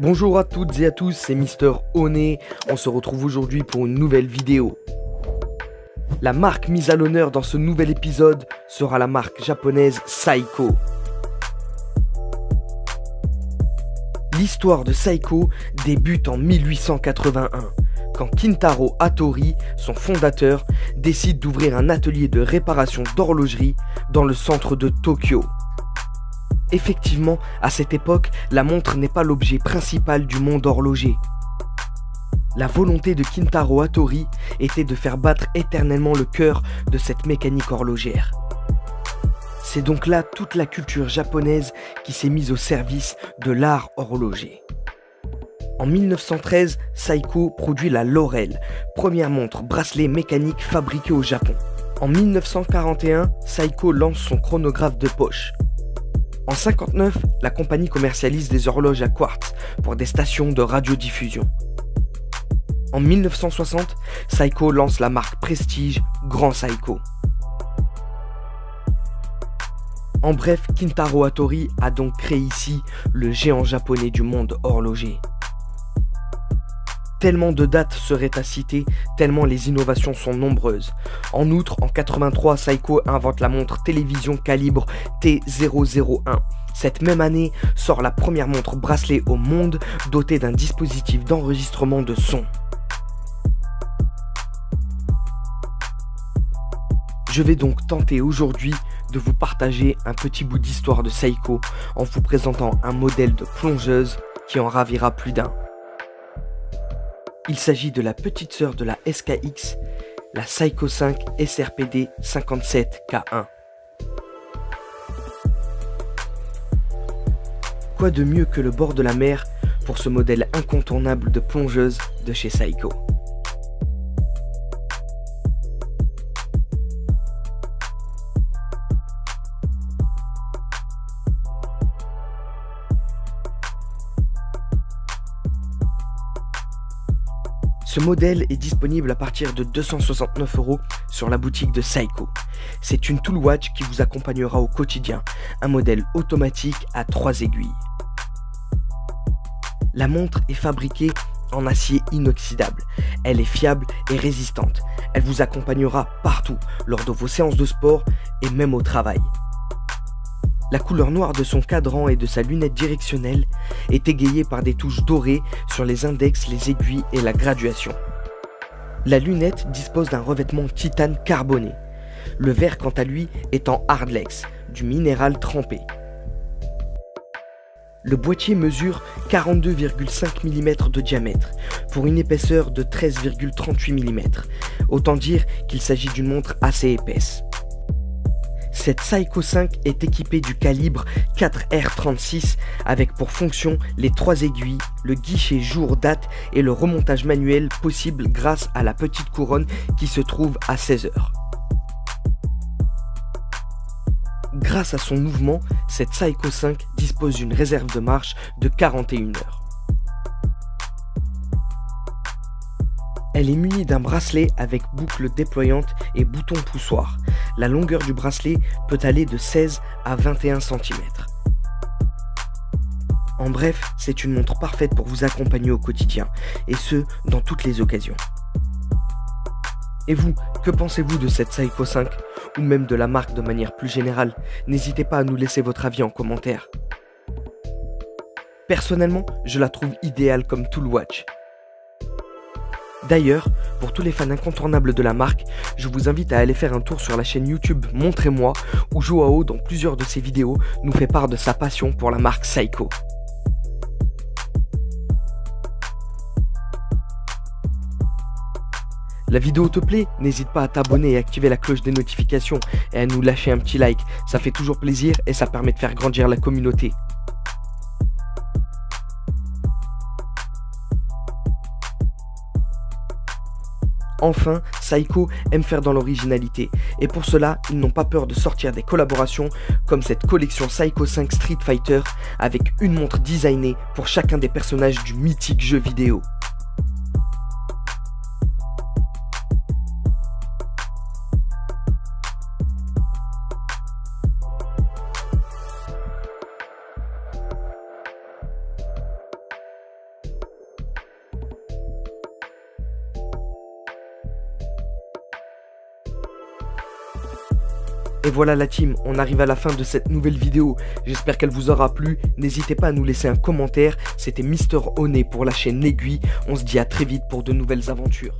Bonjour à toutes et à tous, c'est Mister One. On se retrouve aujourd'hui pour une nouvelle vidéo. La marque mise à l'honneur dans ce nouvel épisode sera la marque japonaise Seiko. L'histoire de Seiko débute en 1881, quand Kintaro Hattori, son fondateur, décide d'ouvrir un atelier de réparation d'horlogerie dans le centre de Tokyo. Effectivement, à cette époque, la montre n'est pas l'objet principal du monde horloger. La volonté de Kintaro Hattori était de faire battre éternellement le cœur de cette mécanique horlogère. C'est donc là toute la culture japonaise qui s'est mise au service de l'art horloger. En 1913, Seiko produit la Laurel, première montre bracelet mécanique fabriquée au Japon. En 1941, Seiko lance son chronographe de poche. En 1959, la compagnie commercialise des horloges à quartz pour des stations de radiodiffusion. En 1960, Seiko lance la marque prestige Grand Seiko. En bref, Kintaro Hattori a donc créé ici le géant japonais du monde horloger. Tellement de dates seraient à citer, tellement les innovations sont nombreuses. En outre, en 1983, Seiko invente la montre télévision calibre T001. Cette même année sort la première montre bracelet au monde dotée d'un dispositif d'enregistrement de son. Je vais donc tenter aujourd'hui de vous partager un petit bout d'histoire de Seiko en vous présentant un modèle de plongeuse qui en ravira plus d'un. Il s'agit de la petite sœur de la SKX, la Seiko 5 SRPD 57K1. Quoi de mieux que le bord de la mer pour ce modèle incontournable de plongeuse de chez Seiko. Ce modèle est disponible à partir de 269 € sur la boutique de Seiko. C'est une tool watch qui vous accompagnera au quotidien, un modèle automatique à 3 aiguilles. La montre est fabriquée en acier inoxydable. Elle est fiable et résistante. Elle vous accompagnera partout, lors de vos séances de sport et même au travail. La couleur noire de son cadran et de sa lunette directionnelle est égayée par des touches dorées sur les index, les aiguilles et la graduation. La lunette dispose d'un revêtement titane carboné. Le verre, quant à lui, est en hardlex, du minéral trempé. Le boîtier mesure 42,5 mm de diamètre, pour une épaisseur de 13,38 mm. Autant dire qu'il s'agit d'une montre assez épaisse. Cette Seiko 5 est équipée du calibre 4R36 avec pour fonction les 3 aiguilles, le guichet jour-date et le remontage manuel possible grâce à la petite couronne qui se trouve à 16 heures. Grâce à son mouvement, cette Seiko 5 dispose d'une réserve de marche de 41 heures. Elle est munie d'un bracelet avec boucle déployante et bouton poussoir. La longueur du bracelet peut aller de 16 à 21 cm. En bref, c'est une montre parfaite pour vous accompagner au quotidien, et ce, dans toutes les occasions. Et vous, que pensez-vous de cette Seiko 5, ou même de la marque de manière plus générale? N'hésitez pas à nous laisser votre avis en commentaire. Personnellement, je la trouve idéale comme tool watch. D'ailleurs, pour tous les fans incontournables de la marque, je vous invite à aller faire un tour sur la chaîne YouTube Montrez-moi, où Joao, dans plusieurs de ses vidéos, nous fait part de sa passion pour la marque Seiko. La vidéo te plaît? N'hésite pas à t'abonner et activer la cloche des notifications et à nous lâcher un petit like, ça fait toujours plaisir et ça permet de faire grandir la communauté. Enfin, Seiko aime faire dans l'originalité, et pour cela, ils n'ont pas peur de sortir des collaborations comme cette collection Seiko 5 Street Fighter avec une montre designée pour chacun des personnages du mythique jeu vidéo. Et voilà la team, on arrive à la fin de cette nouvelle vidéo. J'espère qu'elle vous aura plu. N'hésitez pas à nous laisser un commentaire. C'était Mister Honey pour la chaîne L'Aiguille. On se dit à très vite pour de nouvelles aventures.